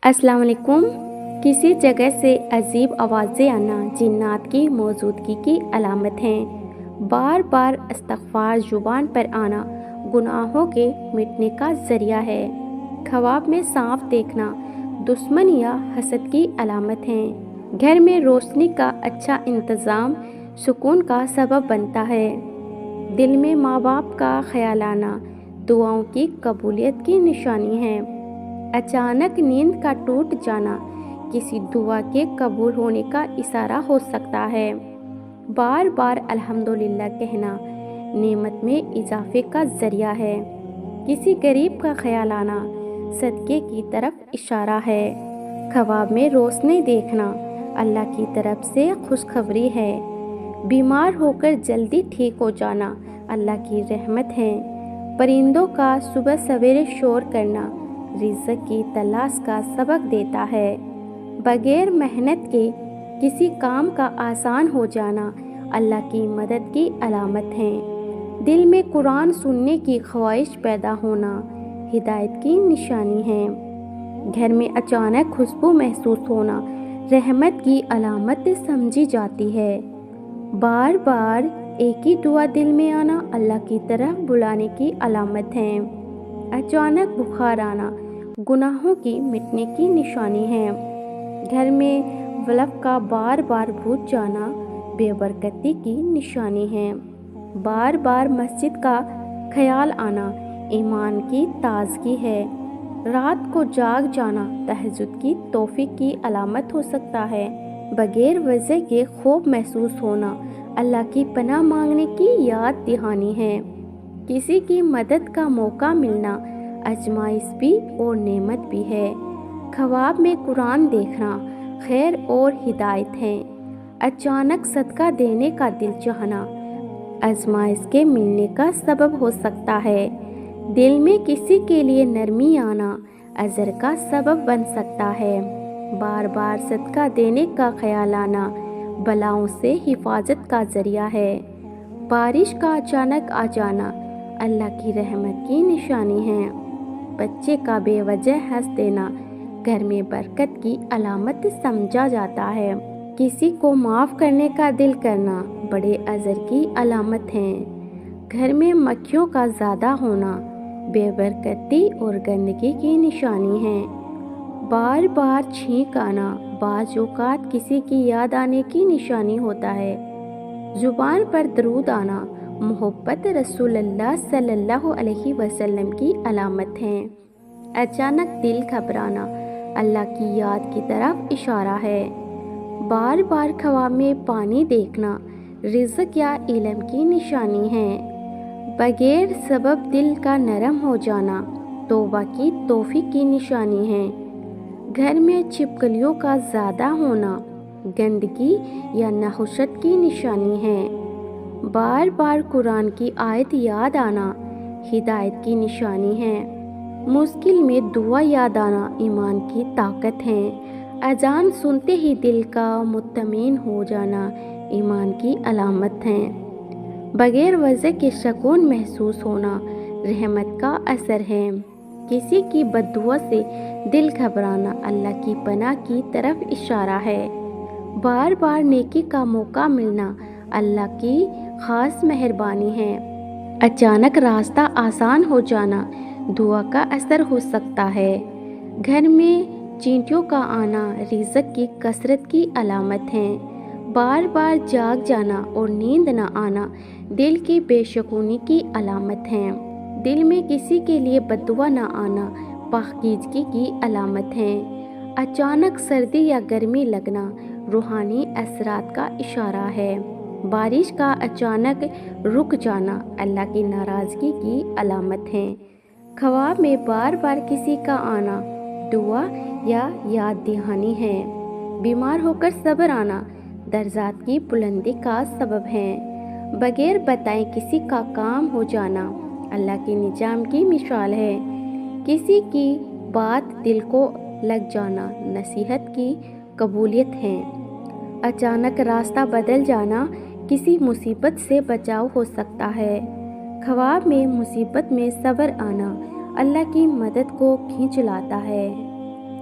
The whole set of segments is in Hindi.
अस्सलाम वालेकुम। किसी जगह से अजीब आवाज़ें आना जिन्नात की मौजूदगी की अलामत हैं। बार बार इस्तग़फ़ार ज़ुबान पर आना गुनाहों के मिटने का ज़रिया है। ख्वाब में सांप देखना दुश्मन या हसद की अलामत है। घर में रोशनी का अच्छा इंतज़ाम सुकून का सबब बनता है। दिल में माँ बाप का ख्याल आना दुआओं की कबूलियत की निशानी है। अचानक नींद का टूट जाना किसी दुआ के कबूल होने का इशारा हो सकता है। बार बार अल्हम्दुलिल्लाह कहना नेमत में इजाफे का ज़रिया है। किसी गरीब का ख्याल आना सदक़े की तरफ इशारा है। ख्वाब में रोशनी देखना अल्लाह की तरफ से खुशखबरी है। बीमार होकर जल्दी ठीक हो जाना अल्लाह की रहमत है। परिंदों का सुबह सवेरे शोर करना रिज़्क़ की तलाश का सबक देता है। बगैर मेहनत के किसी काम का आसान हो जाना अल्लाह की मदद की अलामत है। दिल में कुरान सुनने की ख्वाहिश पैदा होना हिदायत की निशानी है। घर में अचानक खुशबू महसूस होना रहमत की अलामत समझी जाती है। बार बार एक ही दुआ दिल में आना अल्लाह की तरफ बुलाने की अलामत है। अचानक बुखार आना गुनाहों की मिटने की निशानी है। घर में वल्फ का बार बार भूत जाना बेबरकती की निशानी है। बार बार मस्जिद का ख्याल आना ईमान की ताजगी है। रात को जाग जाना तहज्जुद की तौफीक की अलामत हो सकता है। बगैर वजह के खौफ महसूस होना अल्लाह की पनाह मांगने की याद दहानी है। किसी की मदद का मौका मिलना आजमाइश भी और नेमत भी है। ख्वाब में कुरान देखना खैर और हिदायत है। अचानक सदका देने का दिल चाहना आजमाइश के मिलने का सबब हो सकता है। दिल में किसी के लिए नरमी आना अजर का सबब बन सकता है। बार बार सदका देने का ख्याल आना बलाओं से हिफाजत का जरिया है। बारिश का अचानक आ जाना अल्लाह की रहमत की निशानी है। बच्चे का बेवजह हंस देना घर में बरकत की अलामत समझा जाता है। किसी को माफ़ करने का दिल करना बड़े अजर की अलामत है। घर में मक्खियों का ज़्यादा होना बेबरकती और गंदगी की निशानी है। बार बार छींक आना बाज़ औक़ात किसी की याद आने की निशानी होता है। ज़ुबान पर दरूद आना मोहब्बत रसूलुल्लाह सल्लल्लाहु अलैहि वसल्लम की अलामत है। अचानक दिल घबराना अल्लाह की याद की तरफ इशारा है। बार बार ख्वाब में पानी देखना रिज़्क़ या इल्म की निशानी है। बगैर सबब दिल का नरम हो जाना तौबा की तौफीक की निशानी है। घर में छिपकलियों का ज़्यादा होना गंदगी या नहुशत की निशानी है। बार बार कुरान की आयत याद आना हिदायत की निशानी है। मुश्किल में दुआ याद आना ईमान की ताकत है। अजान सुनते ही दिल का मुत्तमीन हो जाना ईमान की अलामत है। बगैर वजह के सुकून महसूस होना रहमत का असर है। किसी की बद्दुआ से दिल घबराना अल्लाह की पनाह की तरफ इशारा है। बार बार नेकी का मौका मिलना अल्लाह की ख़ास मेहरबानी है। अचानक रास्ता आसान हो जाना दुआ का असर हो सकता है। घर में चींटियों का आना रिज़्क़ की कसरत की अलामत है। बार बार जाग जाना और नींद न आना दिल की बेसुकूनी की अलामत है। दिल में किसी के लिए बद्दुआ न आना पाकीज़गी की अलामत है। अचानक सर्दी या गर्मी लगना रूहानी असरात का इशारा है। बारिश का अचानक रुक जाना अल्लाह की नाराज़गी की अलामत है। ख्वाब में बार बार किसी का आना दुआ या याद दहानी है। बीमार होकर सब्र आना दर्जात की बुलंदी का सबब है। बगैर बताए किसी का काम हो जाना अल्लाह के निजाम की मिसाल है। किसी की बात दिल को लग जाना नसीहत की कबूलियत है। अचानक रास्ता बदल जाना किसी मुसीबत से बचाव हो सकता है। ख्वाब में मुसीबत में सब्र आना अल्लाह की मदद को खींच लाता है।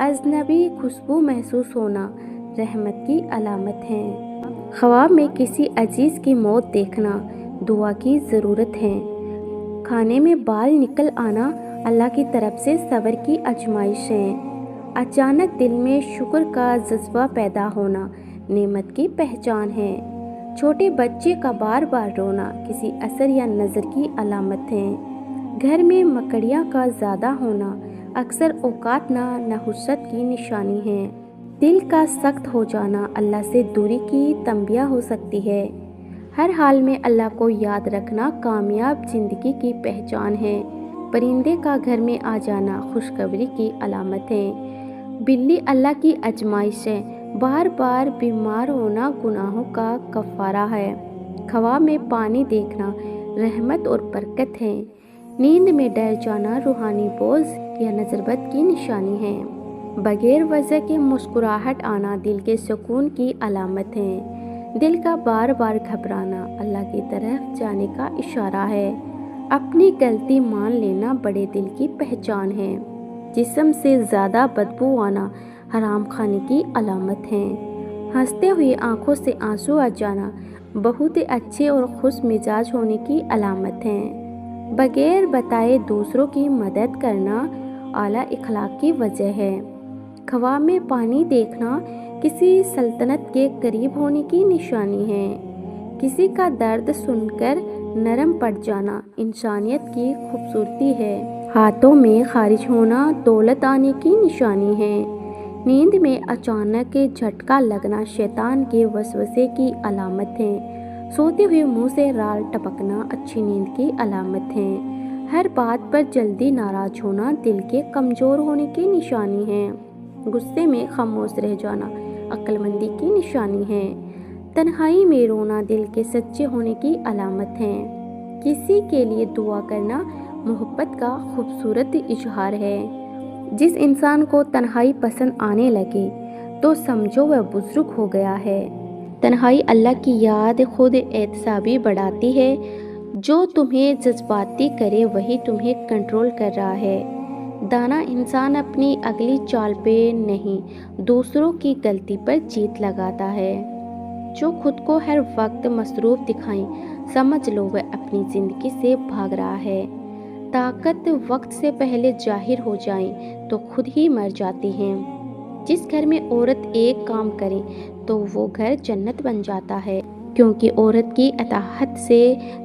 अजनबी खुशबू महसूस होना रहमत की अलामत है। ख्वाब में किसी अजीज की मौत देखना दुआ की ज़रूरत है। खाने में बाल निकल आना अल्लाह की तरफ से सब्र की आजमाइश है। अचानक दिल में शुक्र का जज्बा पैदा होना नेमत की पहचान है। छोटे बच्चे का बार बार रोना किसी असर या नज़र की अलामत है। घर में मकड़ियाँ का ज़्यादा होना अक्सर औकात नहुसत की निशानी है। दिल का सख्त हो जाना अल्लाह से दूरी की तंबिया हो सकती है। हर हाल में अल्लाह को याद रखना कामयाब जिंदगी की पहचान है। परिंदे का घर में आ जाना खुशखबरी की अलामत है। बिल्ली अल्लाह की आजमाइश है। बार बार बीमार होना गुनाहों का कफ़ारा है। ख्वाब में पानी देखना रहमत और बरकत है। नींद में डर जाना रूहानी बोझ या नज़रबद की निशानी है। बगैर वजह के मुस्कुराहट आना दिल के सुकून की अलामत है। दिल का बार बार घबराना अल्लाह की तरफ जाने का इशारा है। अपनी गलती मान लेना बड़े दिल की पहचान है। जिस्म से ज़्यादा बदबू आना हराम खाने की अलामत है। हंसते हुए आंखों से आंसू आ जाना बहुत अच्छे और खुश मिजाज होने की अलामत है। बगैर बताए दूसरों की मदद करना आला इखलाक की वजह है। ख्वाब में पानी देखना किसी सल्तनत के करीब होने की निशानी है। किसी का दर्द सुनकर नरम पड़ जाना इंसानियत की खूबसूरती है। हाथों में खारिज होना दौलत आने की निशानी है। नींद में अचानक झटका लगना शैतान के वसवसे की अलामत है। सोते हुए मुंह से राल टपकना अच्छी नींद की अलामत है। हर बात पर जल्दी नाराज होना दिल के कमज़ोर होने की निशानी है। गुस्से में खामोश रह जाना अक्लमंदी की निशानी है। तन्हाई में रोना दिल के सच्चे होने की अलामत है। किसी के लिए दुआ करना मोहब्बत का खूबसूरत इजहार है। जिस इंसान को तन्हाई पसंद आने लगे तो समझो वह बुजुर्ग हो गया है। तन्हाई अल्लाह की याद खुद एहतसाबी बढ़ाती है। जो तुम्हें जज्बाती करे वही तुम्हें कंट्रोल कर रहा है। दाना इंसान अपनी अगली चाल पे नहीं दूसरों की गलती पर जीत लगाता है। जो खुद को हर वक्त मसरूफ दिखाएं समझ लो वह अपनी ज़िंदगी से भाग रहा है। ताकत वक्त से पहले जाहिर हो जाए तो खुद ही मर जाती हैं। जिस घर में औरत एक काम करे तो वो घर जन्नत बन जाता है, क्योंकि औरत की अताहत से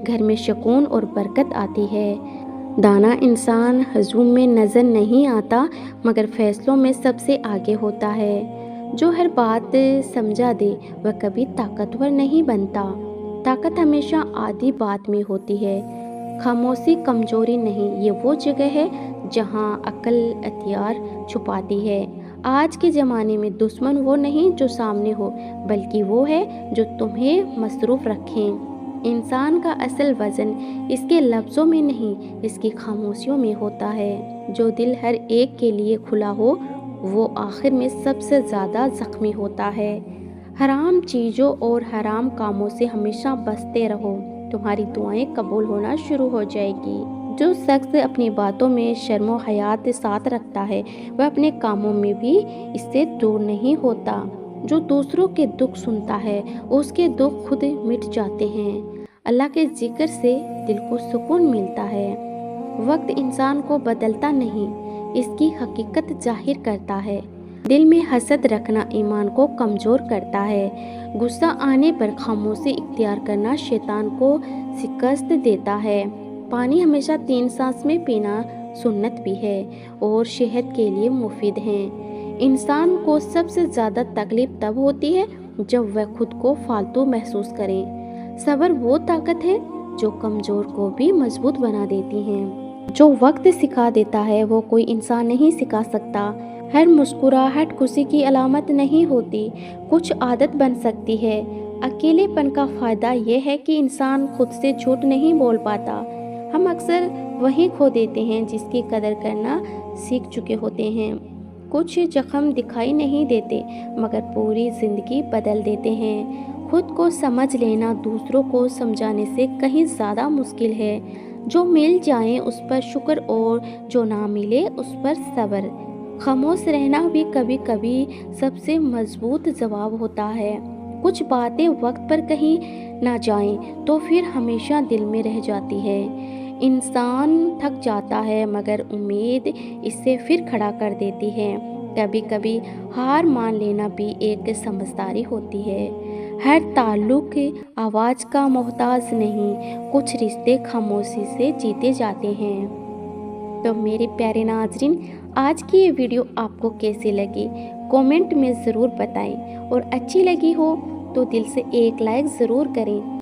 घर में सुकून और बरकत आती है। दाना इंसान हजूम में नज़र नहीं आता मगर फैसलों में सबसे आगे होता है। जो हर बात समझा दे वह कभी ताकतवर नहीं बनता। ताकत हमेशा आधी बात में होती है। खामोशी कमजोरी नहीं, ये वो जगह है जहाँ अक्ल हथियार छुपाती है। आज के ज़माने में दुश्मन वो नहीं जो सामने हो, बल्कि वो है जो तुम्हें मसरूफ़ रखें। इंसान का असल वज़न इसके लफ्ज़ों में नहीं, इसकी खामोशियों में होता है। जो दिल हर एक के लिए खुला हो वो आखिर में सबसे ज़्यादा ज़ख्मी होता है। हराम चीज़ों और हराम कामों से हमेशा बचते रहो, तुम्हारी दुआएं कबूल होना शुरू हो जाएगी। जो शख्स अपनी बातों में शर्म हयात साथ रखता है वह अपने कामों में भी इससे दूर नहीं होता। जो दूसरों के दुख सुनता है उसके दुख खुद मिट जाते हैं। अल्लाह के जिक्र से दिल को सुकून मिलता है। वक्त इंसान को बदलता नहीं, इसकी हकीकत जाहिर करता है। दिल में हसद रखना ईमान को कमज़ोर करता है। गुस्सा आने पर खामोशी इख्तियार करना शैतान को शिकस्त देता है। पानी हमेशा 3 सांस में पीना सुन्नत भी है और सेहत के लिए मुफीद है। इंसान को सबसे ज़्यादा तकलीफ तब होती है जब वह खुद को फालतू महसूस करे। सब्र वो ताकत है जो कमज़ोर को भी मजबूत बना देती है। जो वक्त सिखा देता है वो कोई इंसान नहीं सिखा सकता। हर मुस्कुराहट खुशी की अलामत नहीं होती, कुछ आदत बन सकती है। अकेलेपन का फ़ायदा यह है कि इंसान खुद से झूठ नहीं बोल पाता। हम अक्सर वही खो देते हैं जिसकी कदर करना सीख चुके होते हैं। कुछ जख्म दिखाई नहीं देते मगर पूरी ज़िंदगी बदल देते हैं। खुद को समझ लेना दूसरों को समझाने से कहीं ज़्यादा मुश्किल है। जो मिल जाए उस पर शुक्र और जो ना मिले उस पर सब्र। खामोश रहना भी कभी कभी सबसे मजबूत जवाब होता है। कुछ बातें वक्त पर कहीं ना जाएं तो फिर हमेशा दिल में रह जाती है। इंसान थक जाता है मगर उम्मीद इससे फिर खड़ा कर देती है। कभी कभी हार मान लेना भी एक समझदारी होती है। हर ताल्लुक आवाज़ का मोहताज नहीं, कुछ रिश्ते खामोशी से जीते जाते हैं। तो मेरे प्यारे नाजरीन, आज की ये वीडियो आपको कैसी लगी कमेंट में ज़रूर बताएं, और अच्छी लगी हो तो दिल से एक लाइक ज़रूर करें।